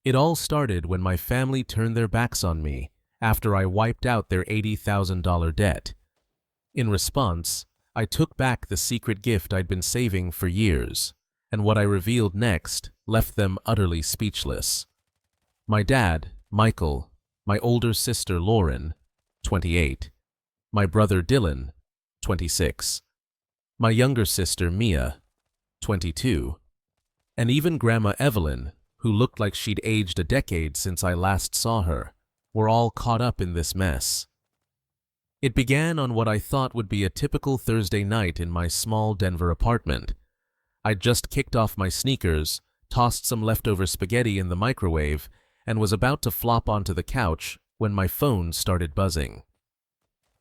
It all started when my family turned their backs on me after I wiped out their $80,000 debt. In response, I took back the secret gift I'd been saving for years, and what I revealed next left them utterly speechless. My dad, Michael, my older sister Lauren, 28, my brother Dylan, 26, my younger sister Mia, 22, and even Grandma Evelyn, who looked like she'd aged a decade since I last saw her, were all caught up in this mess. It began on what I thought would be a typical Thursday night in my small Denver apartment. I'd just kicked off my sneakers, tossed some leftover spaghetti in the microwave, and was about to flop onto the couch when my phone started buzzing.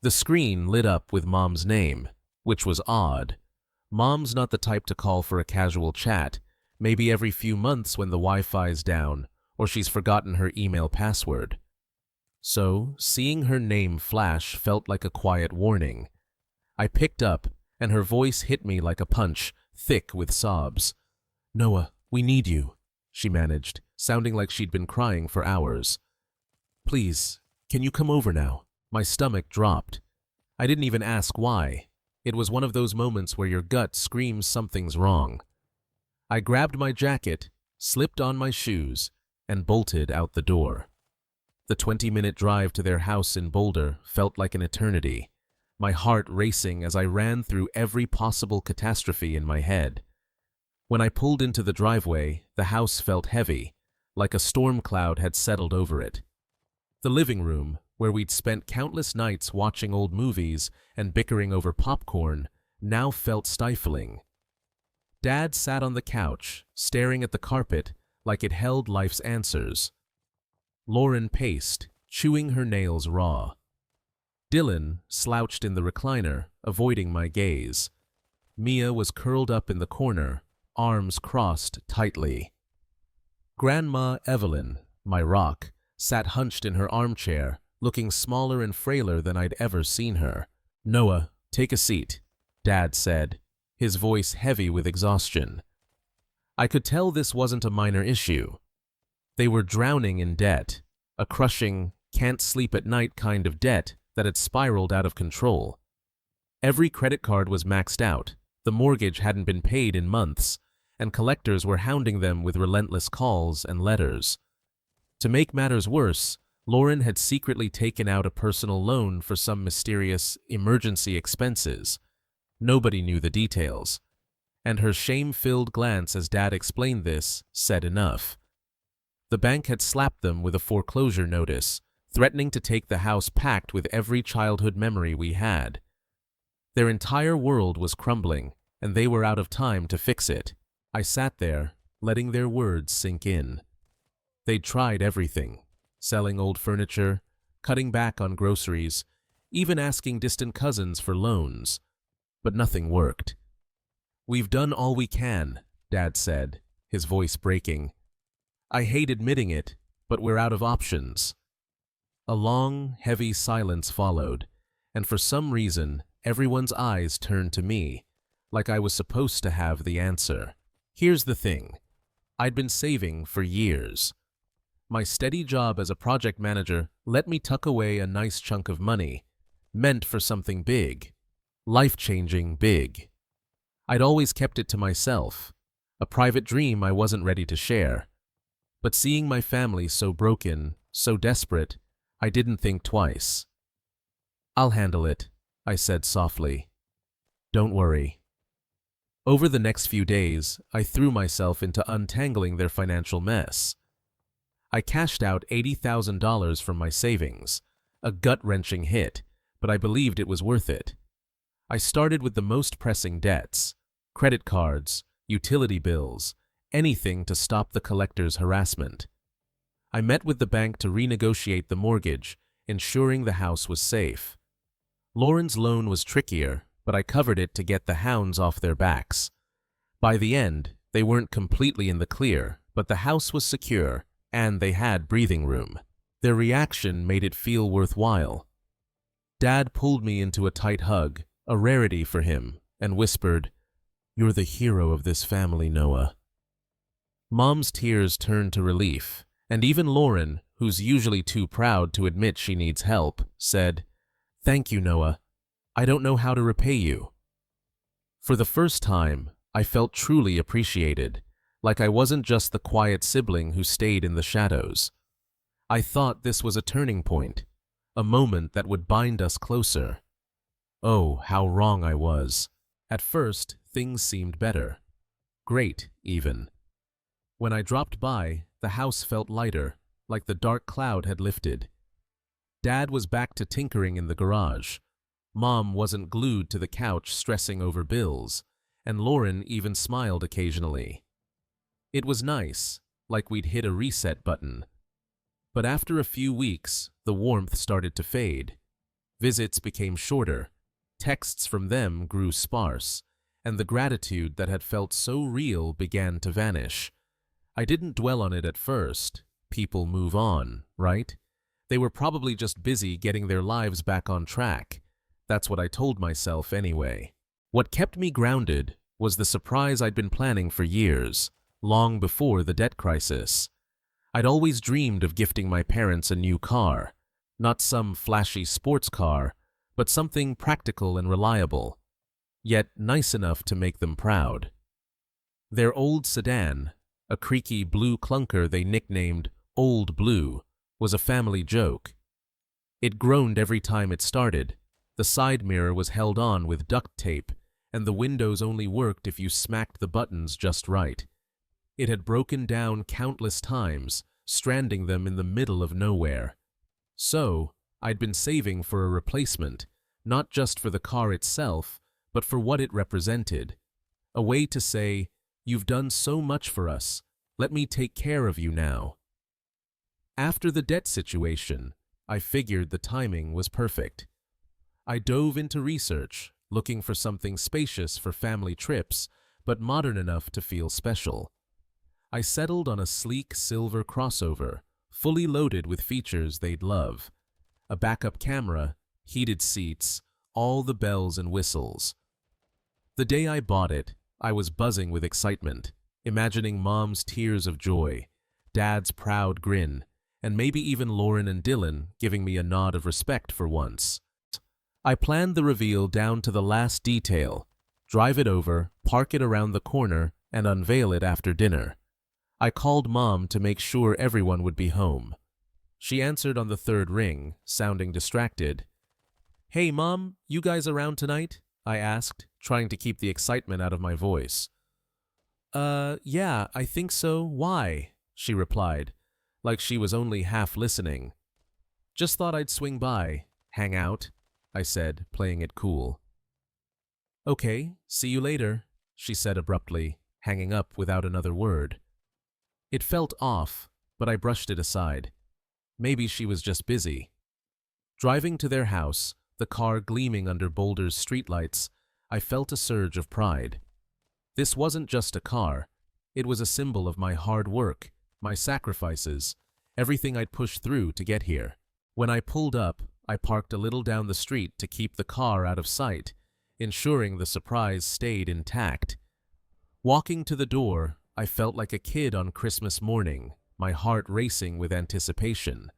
The screen lit up with Mom's name, which was odd. Mom's not the type to call for a casual chat, maybe every few months when the Wi-Fi's down or she's forgotten her email password. So, seeing her name flash felt like a quiet warning. I picked up, and her voice hit me like a punch, thick with sobs. "Noah, we need you," she managed, sounding like she'd been crying for hours. "Please, can you come over now?" My stomach dropped. I didn't even ask why. It was one of those moments where your gut screams something's wrong. I grabbed my jacket, slipped on my shoes, and bolted out the door. The 20-minute drive to their house in Boulder felt like an eternity, my heart racing as I ran through every possible catastrophe in my head. When I pulled into the driveway, the house felt heavy, like a storm cloud had settled over it. The living room, where we'd spent countless nights watching old movies and bickering over popcorn, now felt stifling. Dad sat on the couch, staring at the carpet like it held life's answers. Lauren paced, chewing her nails raw. Dylan slouched in the recliner, avoiding my gaze. Mia was curled up in the corner, arms crossed tightly. Grandma Evelyn, my rock, sat hunched in her armchair, looking smaller and frailer than I'd ever seen her. "Noah, take a seat," Dad said, his voice heavy with exhaustion. I could tell this wasn't a minor issue. They were drowning in debt, a crushing, can't-sleep-at-night kind of debt that had spiraled out of control. Every credit card was maxed out, the mortgage hadn't been paid in months, and collectors were hounding them with relentless calls and letters. To make matters worse, Lauren had secretly taken out a personal loan for some mysterious emergency expenses. Nobody knew the details, and her shame-filled glance as Dad explained this said enough. The bank had slapped them with a foreclosure notice, threatening to take the house packed with every childhood memory we had. Their entire world was crumbling, and they were out of time to fix it. I sat there, letting their words sink in. They'd tried everything, selling old furniture, cutting back on groceries, even asking distant cousins for loans. But nothing worked. "We've done all we can," Dad said, his voice breaking. "I hate admitting it, but we're out of options." A long, heavy silence followed, and for some reason, everyone's eyes turned to me, like I was supposed to have the answer. Here's the thing. I'd been saving for years. My steady job as a project manager let me tuck away a nice chunk of money, meant for something big, life-changing big. I'd always kept it to myself, a private dream I wasn't ready to share. But seeing my family so broken, so desperate, I didn't think twice. "I'll handle it," I said softly. "Don't worry." Over the next few days, I threw myself into untangling their financial mess. I cashed out $80,000 from my savings, a gut-wrenching hit, but I believed it was worth it. I started with the most pressing debts, credit cards, utility bills, anything to stop the collectors' harassment. I met with the bank to renegotiate the mortgage, ensuring the house was safe. Lauren's loan was trickier, but I covered it to get the hounds off their backs. By the end, they weren't completely in the clear, but the house was secure, and they had breathing room. Their reaction made it feel worthwhile. Dad pulled me into a tight hug, a rarity for him, and whispered, "You're the hero of this family, Noah." Mom's tears turned to relief, And even Lauren, who's usually too proud to admit she needs help, said, "Thank you, Noah. I don't know how to repay you." For the first time, I felt truly appreciated, like I wasn't just the quiet sibling who stayed in the shadows. I thought this was a turning point, a moment that would bind us closer. Oh, how wrong I was. At first, things seemed better. Great, even. When I dropped by, the house felt lighter, like the dark cloud had lifted. Dad was back to tinkering in the garage. Mom wasn't glued to the couch stressing over bills, and Lauren even smiled occasionally. It was nice, like we'd hit a reset button. But after a few weeks, the warmth started to fade. Visits became shorter, texts from them grew sparse, and the gratitude that had felt so real began to vanish. I didn't dwell on it at first. People move on, right? They were probably just busy getting their lives back on track. That's what I told myself anyway. What kept me grounded was the surprise I'd been planning for years, long before the debt crisis. I'd always dreamed of gifting my parents a new car, not some flashy sports car, but something practical and reliable, yet nice enough to make them proud. Their old sedan, a creaky blue clunker they nicknamed Old Blue, was a family joke. It groaned every time it started. The side mirror was held on with duct tape, and the windows only worked if you smacked the buttons just right. It had broken down countless times, stranding them in the middle of nowhere. So, I'd been saving for a replacement, not just for the car itself, but for what it represented. A way to say, "You've done so much for us, let me take care of you now." After the debt situation, I figured the timing was perfect. I dove into research, looking for something spacious for family trips, but modern enough to feel special. I settled on a sleek silver crossover, fully loaded with features they'd love. A backup camera, heated seats, all the bells and whistles. The day I bought it, I was buzzing with excitement, imagining Mom's tears of joy, Dad's proud grin, and maybe even Lauren and Dylan giving me a nod of respect for once. I planned the reveal down to the last detail, drive it over, park it around the corner, and unveil it after dinner. I called Mom to make sure everyone would be home. She answered on the third ring, sounding distracted. "Hey, Mom, you guys around tonight?" I asked, trying to keep the excitement out of my voice. Yeah, I think so. Why?" she replied, like she was only half listening. "Just thought I'd swing by, hang out," I said, playing it cool. "Okay, see you later," she said abruptly, hanging up without another word. It felt off, but I brushed it aside. Maybe she was just busy. Driving to their house, the car gleaming under Boulder's streetlights, I felt a surge of pride. This wasn't just a car. It was a symbol of my hard work, my sacrifices, everything I'd pushed through to get here. When I pulled up, I parked a little down the street to keep the car out of sight, ensuring the surprise stayed intact. Walking to the door, I felt like a kid on Christmas morning, my heart racing with anticipation.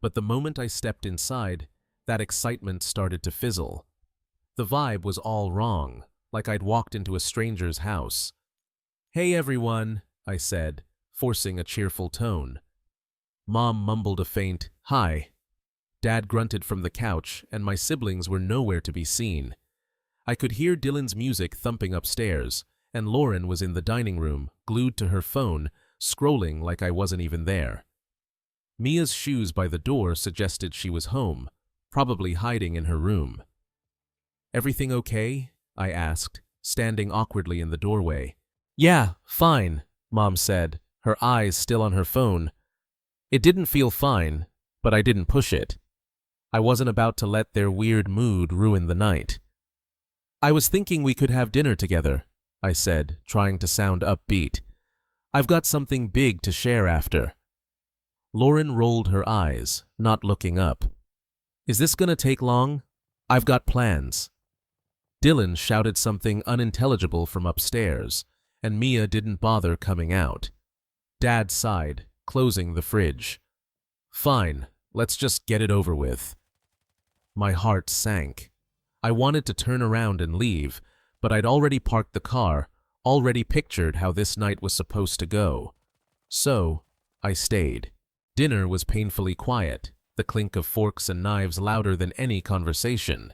But the moment I stepped inside, that excitement started to fizzle. The vibe was all wrong, like I'd walked into a stranger's house. "Hey everyone," I said, forcing a cheerful tone. Mom mumbled a faint, "Hi." Dad grunted from the couch, and my siblings were nowhere to be seen. I could hear Dylan's music thumping upstairs, and Lauren was in the dining room, glued to her phone, scrolling like I wasn't even there. Mia's shoes by the door suggested she was home, probably hiding in her room. "Everything okay?" I asked, standing awkwardly in the doorway. "Yeah, fine," Mom said, her eyes still on her phone. It didn't feel fine, but I didn't push it. I wasn't about to let their weird mood ruin the night. "I was thinking we could have dinner together," I said, trying to sound upbeat. "I've got something big to share after." Lauren rolled her eyes, not looking up. "Is this gonna take long? I've got plans." Dylan shouted something unintelligible from upstairs, and Mia didn't bother coming out. Dad sighed, closing the fridge. Fine, let's just get it over with. My heart sank. I wanted to turn around and leave, but I'd already parked the car, already pictured how this night was supposed to go. So, I stayed. Dinner was painfully quiet, the clink of forks and knives louder than any conversation.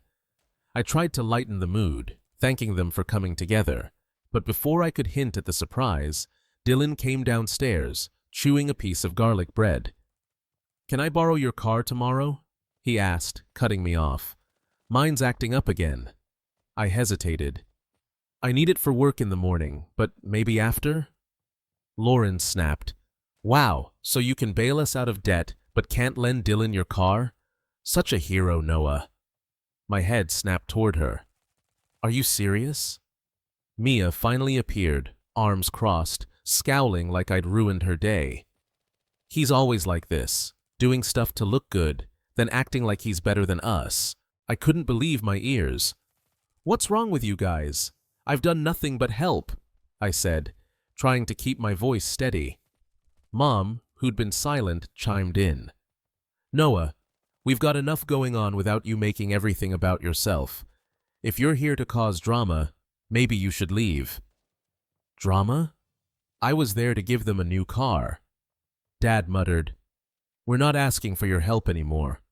I tried to lighten the mood, thanking them for coming together, but before I could hint at the surprise, Dylan came downstairs, chewing a piece of garlic bread. "Can I borrow your car tomorrow?" he asked, cutting me off. "Mine's acting up again." I hesitated. "I need it for work in the morning, but maybe after?" Lauren snapped. "Wow, so you can bail us out of debt, but can't lend Dylan your car? Such a hero, Noah." My head snapped toward her. "Are you serious?" Mia finally appeared, arms crossed, scowling like I'd ruined her day. "He's always like this, doing stuff to look good, then acting like he's better than us." I couldn't believe my ears. "What's wrong with you guys? I've done nothing but help," I said, trying to keep my voice steady. Mom, who'd been silent, chimed in. "Noah, we've got enough going on without you making everything about yourself. If you're here to cause drama, maybe you should leave." "Drama? I was there to give them a new car." Dad muttered, "We're not asking for your help anymore.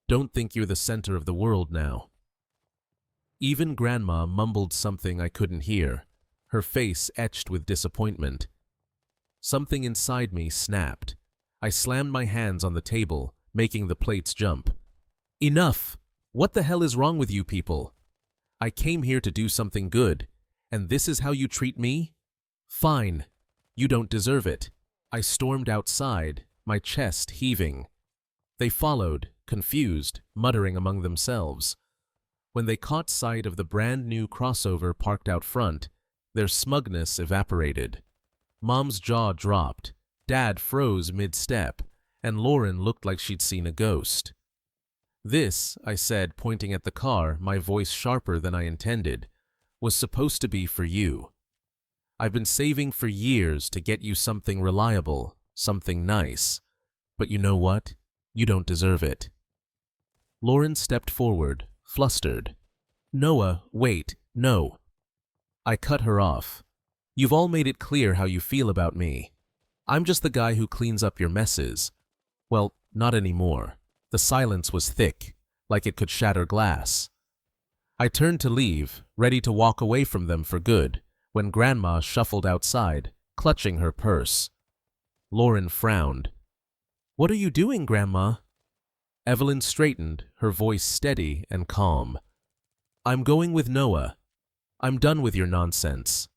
Don't think you're the center of the world now." Even Grandma mumbled something I couldn't hear, her face etched with disappointment. Something inside me snapped. I slammed my hands on the table, making the plates jump. "Enough! What the hell is wrong with you people? I came here to do something good, and this is how you treat me? Fine. You don't deserve it." I stormed outside, my chest heaving. They followed, confused, muttering among themselves. When they caught sight of the brand-new crossover parked out front, their smugness evaporated. Mom's jaw dropped, Dad froze mid-step, and Lauren looked like she'd seen a ghost. "This," I said, pointing at the car, my voice sharper than I intended, "was supposed to be for you. I've been saving for years to get you something reliable, something nice. But you know what? You don't deserve it." Lauren stepped forward, flustered. "Noah, wait, no." I cut her off. "You've all made it clear how you feel about me. I'm just the guy who cleans up your messes." Well, not anymore. The silence was thick, like it could shatter glass. I turned to leave, ready to walk away from them for good, when Grandma shuffled outside, clutching her purse. Lauren frowned. "What are you doing, Grandma?" Evelyn straightened, her voice steady and calm. "I'm going with Noah. I'm done with your nonsense."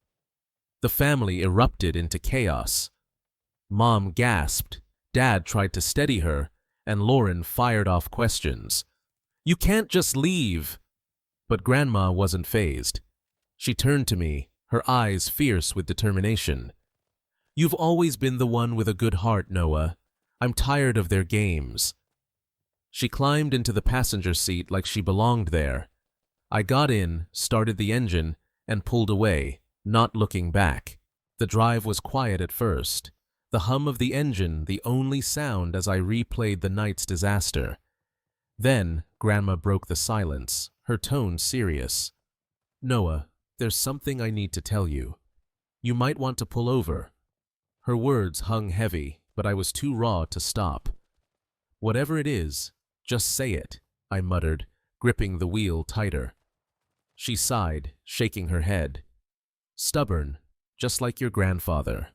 The family erupted into chaos. Mom gasped, Dad tried to steady her, and Lauren fired off questions. "You can't just leave." But Grandma wasn't fazed. She turned to me, her eyes fierce with determination. "You've always been the one with a good heart, Noah. I'm tired of their games." She climbed into the passenger seat like she belonged there. I got in, started the engine, and pulled away, not looking back. The drive was quiet at first, the hum of the engine the only sound as I replayed the night's disaster. Then Grandma broke the silence, her tone serious. "Noah, there's something I need to tell you. You might want to pull over." Her words hung heavy, but I was too raw to stop. "Whatever it is, just say it," I muttered, gripping the wheel tighter. She sighed, shaking her head. "Stubborn, just like your grandfather."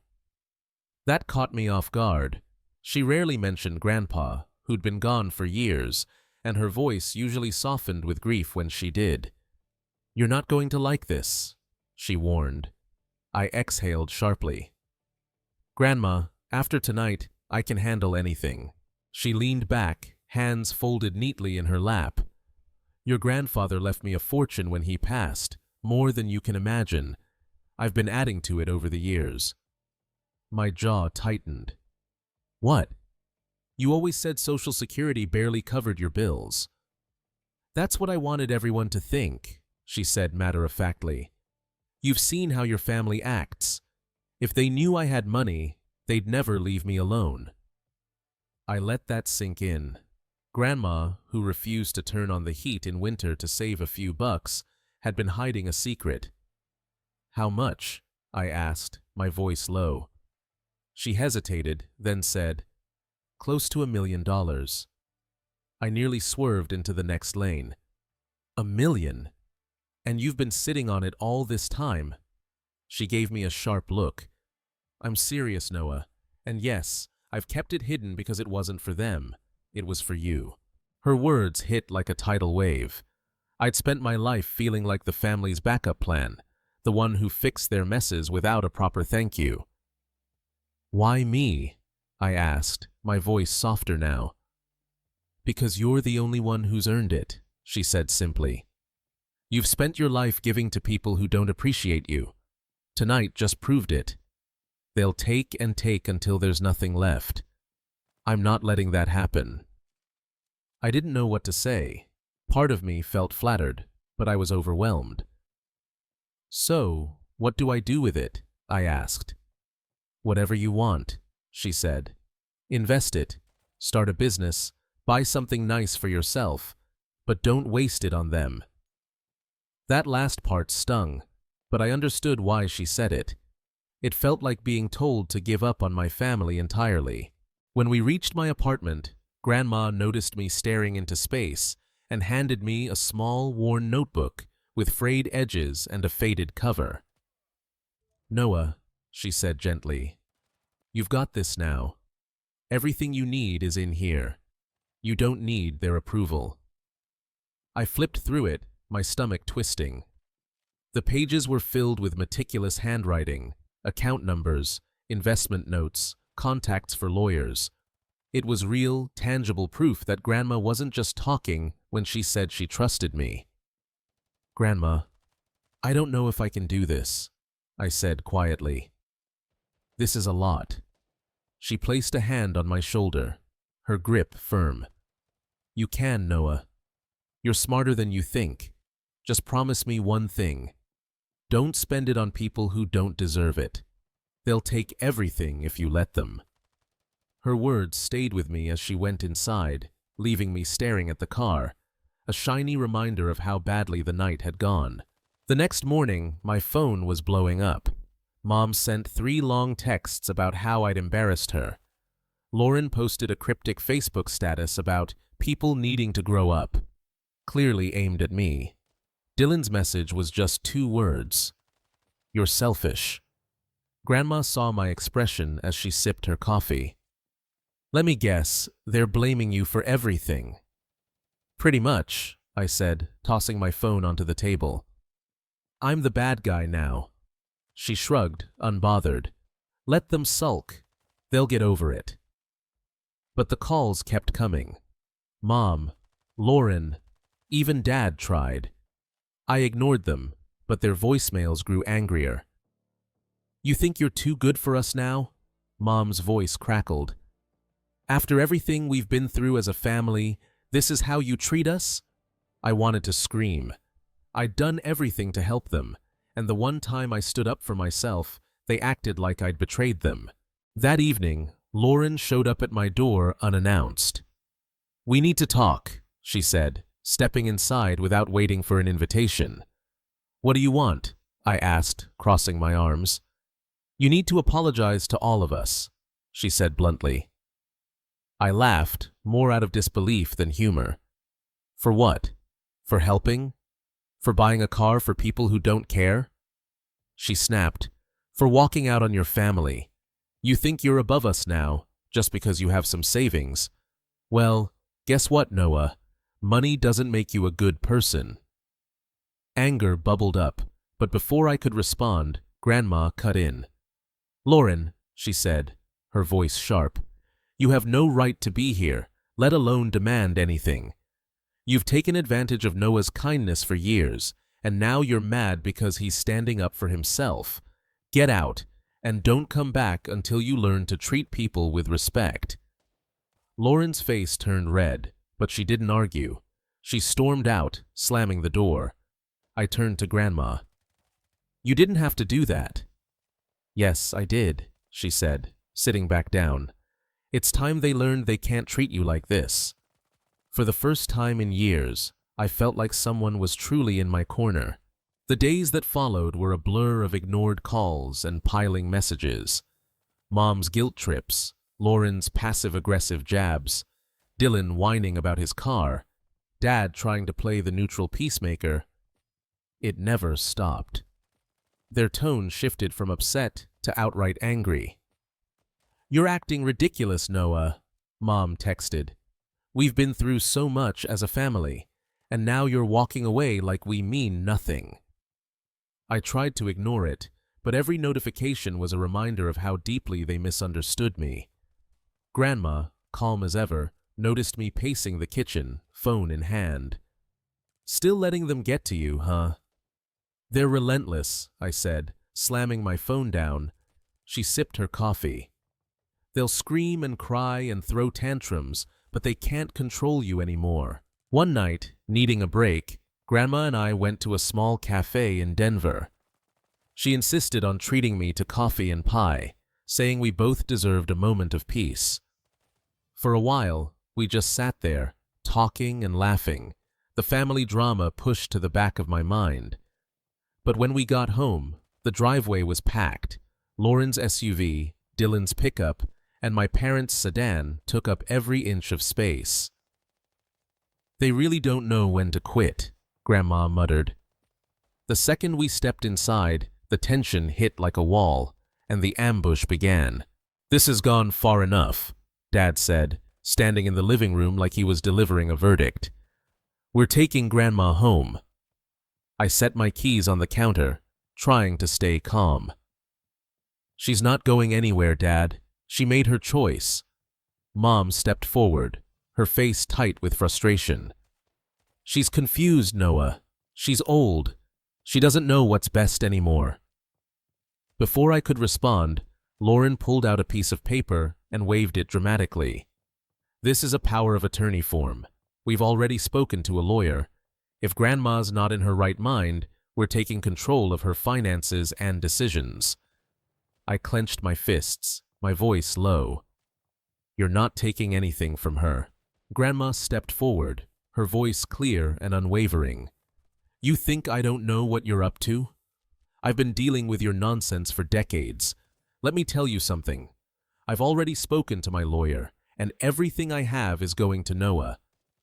That caught me off guard. She rarely mentioned Grandpa, who'd been gone for years, and her voice usually softened with grief when she did. "You're not going to like this," she warned. I exhaled sharply. "Grandma, after tonight, I can handle anything." She leaned back, hands folded neatly in her lap. "Your grandfather left me a fortune when he passed, more than you can imagine. I've been adding to it over the years." My jaw tightened. "What? You always said Social Security barely covered your bills." "That's what I wanted everyone to think," she said matter-of-factly. "You've seen how your family acts. If they knew I had money, They'd never leave me alone. I let that sink in. Grandma, who refused to turn on the heat in winter to save a few bucks, had been hiding a secret. "How much?" I asked, my voice low. She hesitated, then said, "Close to $1 million." I nearly swerved into the next lane. "$1 million? And you've been sitting on it all this time?" She gave me a sharp look. "I'm serious, Noah. And yes, I've kept it hidden because it wasn't for them. It was for you." Her words hit like a tidal wave. I'd spent my life feeling like the family's backup plan, the one who fixed their messes without a proper thank you. "Why me?" I asked, my voice softer now. "Because you're the only one who's earned it," she said simply. "You've spent your life giving to people who don't appreciate you. Tonight just proved it. They'll take and take until there's nothing left. I'm not letting that happen." I didn't know what to say. Part of me felt flattered, but I was overwhelmed. "So, what do I do with it?" I asked. "Whatever you want," she said. "Invest it, start a business, buy something nice for yourself, but don't waste it on them." That last part stung, but I understood why she said it. It felt like being told to give up on my family entirely. When we reached my apartment, Grandma noticed me staring into space and handed me a small, worn notebook with frayed edges and a faded cover. "Noah," she said gently, "you've got this now. Everything you need is in here. You don't need their approval." I flipped through it, my stomach twisting. The pages were filled with meticulous handwriting, account numbers, investment notes, contacts for lawyers. It was real, tangible proof that Grandma wasn't just talking when she said she trusted me. "Grandma, I don't know if I can do this," I said quietly. "This is a lot." She placed a hand on my shoulder, her grip firm. "You can, Noah. You're smarter than you think. Just promise me one thing. Don't spend it on people who don't deserve it. They'll take everything if you let them." Her words stayed with me as she went inside, leaving me staring at the car, a shiny reminder of how badly the night had gone. The next morning, my phone was blowing up. Mom sent 3 long texts about how I'd embarrassed her. Lauren posted a cryptic Facebook status about people needing to grow up, clearly aimed at me. Dylan's message was just 2 words: "You're selfish." Grandma saw my expression as she sipped her coffee. "Let me guess, they're blaming you for everything." "Pretty much," I said, tossing my phone onto the table. "I'm the bad guy now." She shrugged, unbothered. "Let them sulk. They'll get over it." But the calls kept coming. Mom, Lauren, even Dad tried. I ignored them, but their voicemails grew angrier. "You think you're too good for us now?" Mom's voice crackled. "After everything we've been through as a family, this is how you treat us?" I wanted to scream. I'd done everything to help them, and the one time I stood up for myself, they acted like I'd betrayed them. That evening, Lauren showed up at my door unannounced. "We need to talk," she said, stepping inside without waiting for an invitation. "What do you want?" I asked, crossing my arms. "You need to apologize to all of us," she said bluntly. I laughed, more out of disbelief than humor. "For what? For helping? For buying a car for people who don't care?" She snapped. "For walking out on your family. You think you're above us now, just because you have some savings. Well, guess what, Noah? Money doesn't make you a good person." Anger bubbled up, but before I could respond, Grandma cut in. "Lauren," she said, her voice sharp, "you have no right to be here, let alone demand anything. You've taken advantage of Noah's kindness for years, and now you're mad because he's standing up for himself. Get out, and don't come back until you learn to treat people with respect." Lauren's face turned red, but she didn't argue. She stormed out, slamming the door. I turned to Grandma. "You didn't have to do that." "Yes, I did," she said, sitting back down. It's time they learned they can't treat you like this. For the first time in years, I felt like someone was truly in my corner. The days that followed were a blur of ignored calls and piling messages. Mom's guilt trips, Lauren's passive-aggressive jabs, Dylan whining about his car, Dad trying to play the neutral peacemaker. It never stopped. Their tone shifted from upset to outright angry. "You're acting ridiculous, Noah," Mom texted. "We've been through so much as a family, and now you're walking away like we mean nothing." I tried to ignore it, but every notification was a reminder of how deeply they misunderstood me. Grandma, calm as ever, noticed me pacing the kitchen, phone in hand. "Still letting them get to you, huh?" "They're relentless," I said, slamming my phone down. She sipped her coffee. "They'll scream and cry and throw tantrums, but they can't control you anymore." One night, needing a break, Grandma and I went to a small cafe in Denver. She insisted on treating me to coffee and pie, saying we both deserved a moment of peace. For a while, we just sat there, talking and laughing, the family drama pushed to the back of my mind. But when we got home, the driveway was packed. Lauren's SUV, Dylan's pickup, and my parents' sedan took up every inch of space. "They really don't know when to quit," Grandma muttered. The second we stepped inside, the tension hit like a wall, and the ambush began. "This has gone far enough," Dad said, standing in the living room like he was delivering a verdict. "We're taking Grandma home." I set my keys on the counter, trying to stay calm. "She's not going anywhere, Dad. She made her choice." Mom stepped forward, her face tight with frustration. "She's confused, Noah. She's old. She doesn't know what's best anymore." Before I could respond, Lauren pulled out a piece of paper and waved it dramatically. "This is a power of attorney form. We've already spoken to a lawyer. If Grandma's not in her right mind, we're taking control of her finances and decisions." I clenched my fists, my voice low. "You're not taking anything from her." Grandma stepped forward, her voice clear and unwavering. "You think I don't know what you're up to? I've been dealing with your nonsense for decades. Let me tell you something. I've already spoken to my lawyer, and everything I have is going to Noah.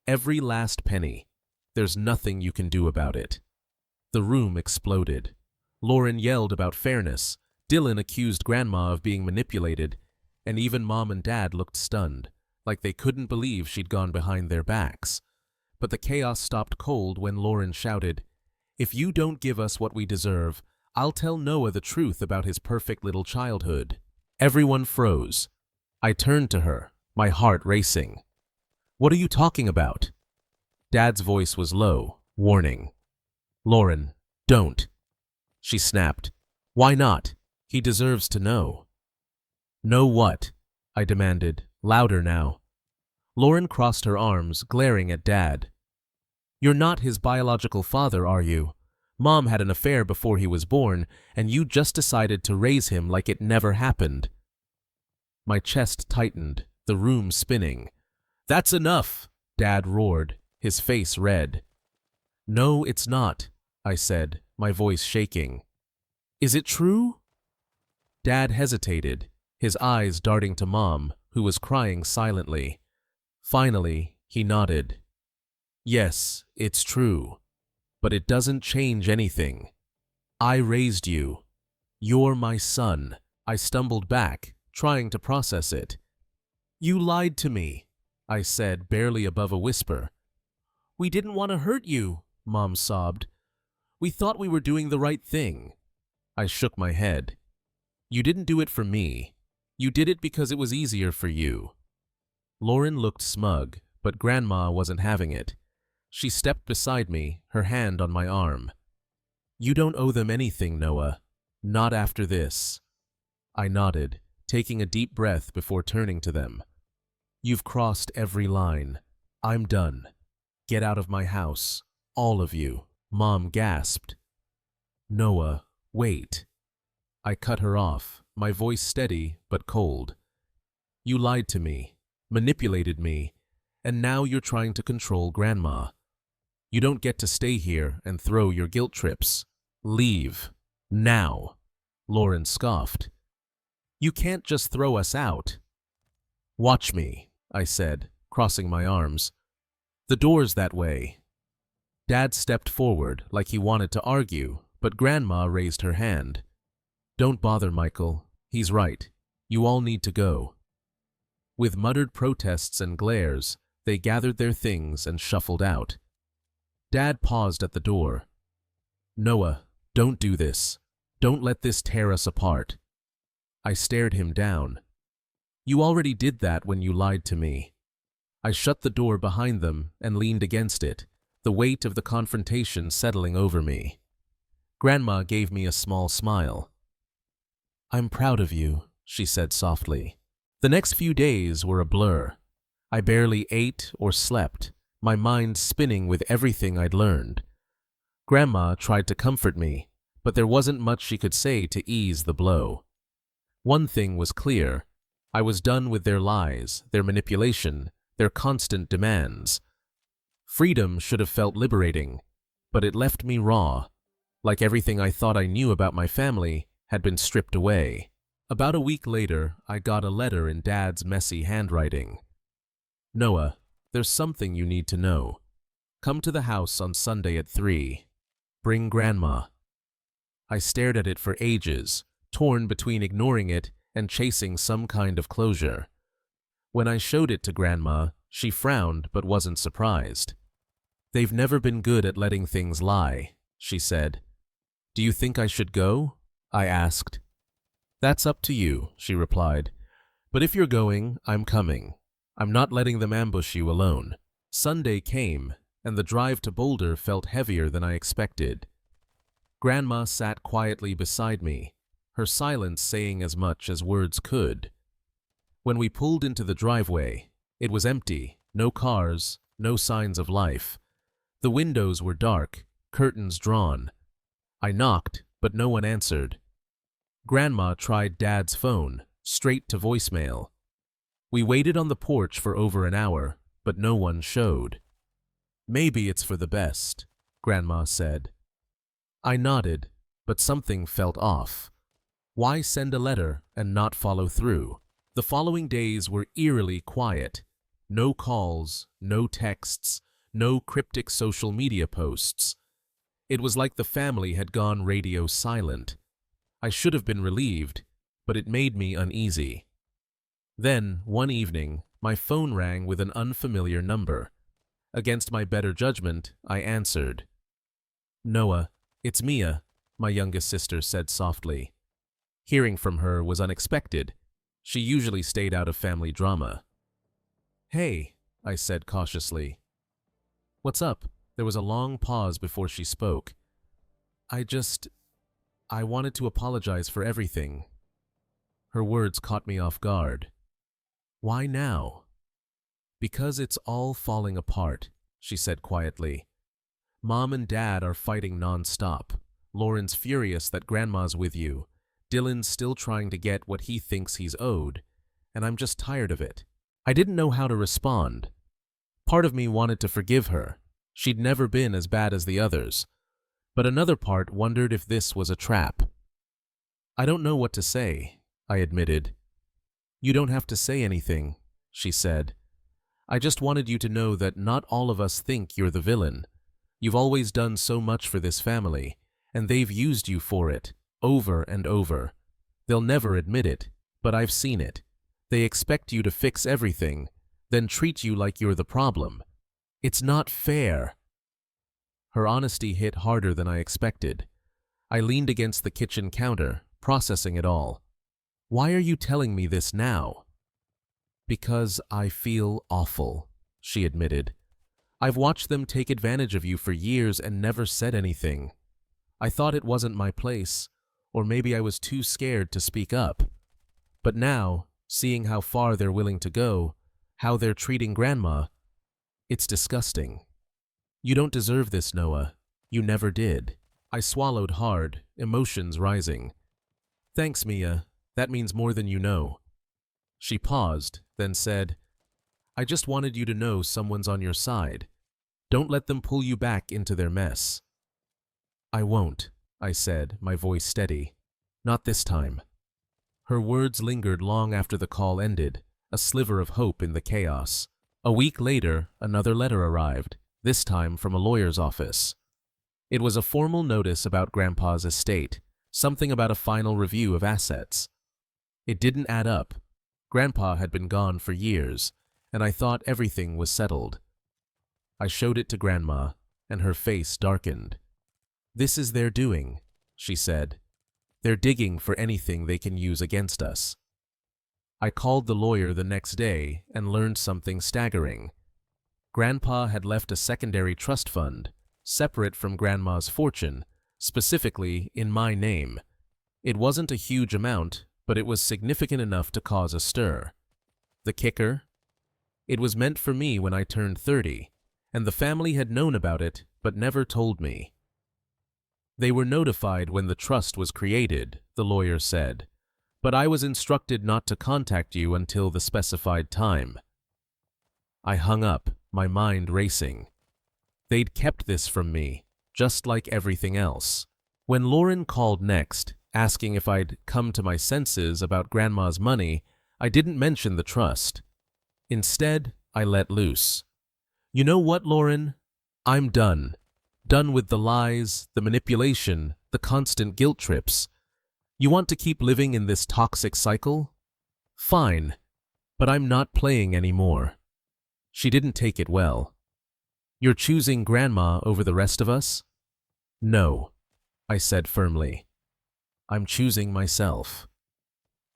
Every last penny. There's nothing you can do about it." The room exploded. Lauren yelled about fairness. Dylan accused Grandma of being manipulated, and even Mom and Dad looked stunned, like they couldn't believe she'd gone behind their backs. But the chaos stopped cold when Lauren shouted, "If you don't give us what we deserve, I'll tell Noah the truth about his perfect little childhood." Everyone froze. I turned to her, my heart racing. "What are you talking about?" Dad's voice was low, warning. "Lauren, don't." She snapped. "Why not? He deserves to know." "Know what?" I demanded, louder now. Lauren crossed her arms, glaring at Dad. "You're not his biological father, are you? Mom had an affair before he was born, and you just decided to raise him like it never happened." My chest tightened, the room spinning. "That's enough!" Dad roared, his face red. "No, it's not," I said, my voice shaking. "Is it true?" Dad hesitated, his eyes darting to Mom, who was crying silently. Finally, he nodded. "Yes, it's true. But it doesn't change anything. I raised you. You're my son." I stumbled back, trying to process it. "You lied to me," I said, barely above a whisper. "We didn't want to hurt you," Mom sobbed. "We thought we were doing the right thing." I shook my head. "You didn't do it for me. You did it because it was easier for you." Lauren looked smug, but Grandma wasn't having it. She stepped beside me, her hand on my arm. "You don't owe them anything, Noah. Not after this." I nodded, taking a deep breath before turning to them. "You've crossed every line. I'm done. Get out of my house, all of you." Mom gasped. "Noah, wait." I cut her off, my voice steady but cold. You lied to me, manipulated me, and now you're trying to control Grandma. You don't get to stay here and throw your guilt trips. Leave. Now. Lauren scoffed. You can't just throw us out. Watch me, I said, crossing my arms. The door's that way. Dad stepped forward like he wanted to argue, but Grandma raised her hand. Don't bother, Michael. He's right. You all need to go. With muttered protests and glares, they gathered their things and shuffled out. Dad paused at the door. Noah, don't do this. Don't let this tear us apart. I stared him down. You already did that when you lied to me. I shut the door behind them and leaned against it, the weight of the confrontation settling over me. Grandma gave me a small smile. I'm proud of you, she said softly. The next few days were a blur. I barely ate or slept, my mind spinning with everything I'd learned. Grandma tried to comfort me, but there wasn't much she could say to ease the blow. One thing was clear. I was done with their lies, their manipulation, their constant demands. Freedom should have felt liberating, but it left me raw, like everything I thought I knew about my family had been stripped away. About a week later, I got a letter in Dad's messy handwriting. Noah, there's something you need to know. Come to the house on Sunday at 3. Bring Grandma. I stared at it for ages, torn between ignoring it and chasing some kind of closure. When I showed it to Grandma, she frowned but wasn't surprised. They've never been good at letting things lie, she said. Do you think I should go? I asked. That's up to you, she replied. But if you're going, I'm coming. I'm not letting them ambush you alone. Sunday came, and the drive to Boulder felt heavier than I expected. Grandma sat quietly beside me, her silence saying as much as words could. When we pulled into the driveway, it was empty, no cars, no signs of life. The windows were dark, curtains drawn. I knocked, but no one answered. Grandma tried Dad's phone, straight to voicemail. We waited on the porch for over an hour, but no one showed. Maybe it's for the best, Grandma said. I nodded, but something felt off. Why send a letter and not follow through? The following days were eerily quiet. No calls, no texts, no cryptic social media posts. It was like the family had gone radio silent. I should have been relieved, but it made me uneasy. Then, one evening, my phone rang with an unfamiliar number. Against my better judgment, I answered. Noah, it's Mia, my youngest sister said softly. Hearing from her was unexpected. She usually stayed out of family drama. Hey, I said cautiously. What's up? There was a long pause before she spoke. I wanted to apologize for everything. Her words caught me off guard. Why now? Because it's all falling apart, she said quietly. Mom and Dad are fighting non-stop. Lauren's furious that Grandma's with you. Dylan's still trying to get what he thinks he's owed, and I'm just tired of it. I didn't know how to respond. Part of me wanted to forgive her. She'd never been as bad as the others. But another part wondered if this was a trap. I don't know what to say, I admitted. You don't have to say anything, she said. I just wanted you to know that not all of us think you're the villain. You've always done so much for this family, and they've used you for it, over and over. They'll never admit it, but I've seen it. They expect you to fix everything, then treat you like you're the problem. It's not fair. Her honesty hit harder than I expected. I leaned against the kitchen counter, processing it all. Why are you telling me this now? Because I feel awful, she admitted. I've watched them take advantage of you for years and never said anything. I thought it wasn't my place, or maybe I was too scared to speak up. But now, seeing how far they're willing to go, how they're treating Grandma, it's disgusting. You don't deserve this, Noah. You never did. I swallowed hard, emotions rising. Thanks, Mia. That means more than you know. She paused, then said, "I just wanted you to know someone's on your side. Don't let them pull you back into their mess." "I won't," I said, my voice steady. "Not this time." Her words lingered long after the call ended, a sliver of hope in the chaos. A week later, another letter arrived, this time from a lawyer's office. It was a formal notice about Grandpa's estate, something about a final review of assets. It didn't add up. Grandpa had been gone for years, and I thought everything was settled. I showed it to Grandma, and her face darkened. "This is their doing," she said. "They're digging for anything they can use against us." I called the lawyer the next day and learned something staggering. Grandpa had left a secondary trust fund, separate from Grandma's fortune, specifically in my name. It wasn't a huge amount, but it was significant enough to cause a stir. The kicker? It was meant for me when I turned 30, and the family had known about it but never told me. "They were notified when the trust was created," the lawyer said, "but I was instructed not to contact you until the specified time." I hung up, my mind racing. They'd kept this from me, just like everything else. When Lauren called next, asking if I'd come to my senses about Grandma's money, I didn't mention the trust. Instead, I let loose. "You know what, Lauren? I'm done. Done with the lies, the manipulation, the constant guilt trips. You want to keep living in this toxic cycle? Fine, but I'm not playing anymore." She didn't take it well. "You're choosing Grandma over the rest of us?" "No," I said firmly. "I'm choosing myself."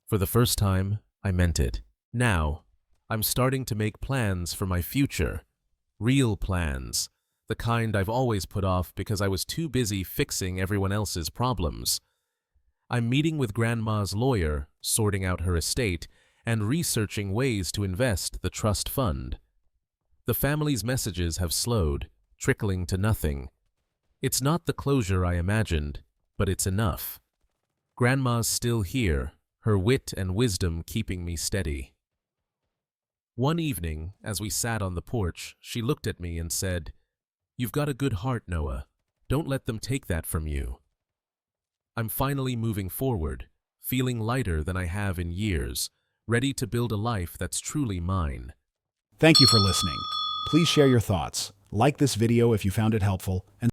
For the first time, I meant it. Now, I'm starting to make plans for my future. Real plans. The kind I've always put off because I was too busy fixing everyone else's problems. I'm meeting with Grandma's lawyer, sorting out her estate, and researching ways to invest the trust fund. The family's messages have slowed, trickling to nothing. It's not the closure I imagined, but it's enough. Grandma's still here, her wit and wisdom keeping me steady. One evening, as we sat on the porch, she looked at me and said, "You've got a good heart, Noah. Don't let them take that from you." I'm finally moving forward, feeling lighter than I have in years, ready to build a life that's truly mine. Thank you for listening. Please share your thoughts, like this video if you found it helpful, and